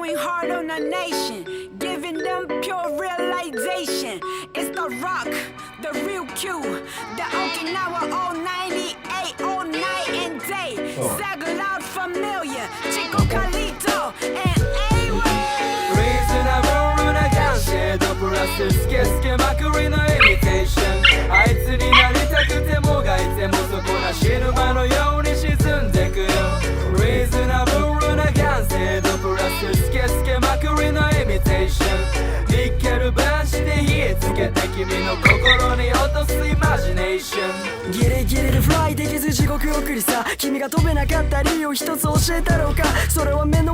going hard on a nation, giving them pure realization. It's the rock, the real Q, the Okinawa all 98 all night and day. Sag loud familiar, Chico Carlito and A-Way. Reasonable な完成度プラススケスケまくりのイミテーション。あいつになりたくてもがいてもそこな死ぬ間のように沈んでくよ。Reasonable な完成度プラススケスケまくりのイミテーション。ニッケルバンして火つけて君の心に落とすイマジネーション。ギリギリでフライできず地獄送りさ。君が飛べなかった理由一つ教えたろうか。それは目の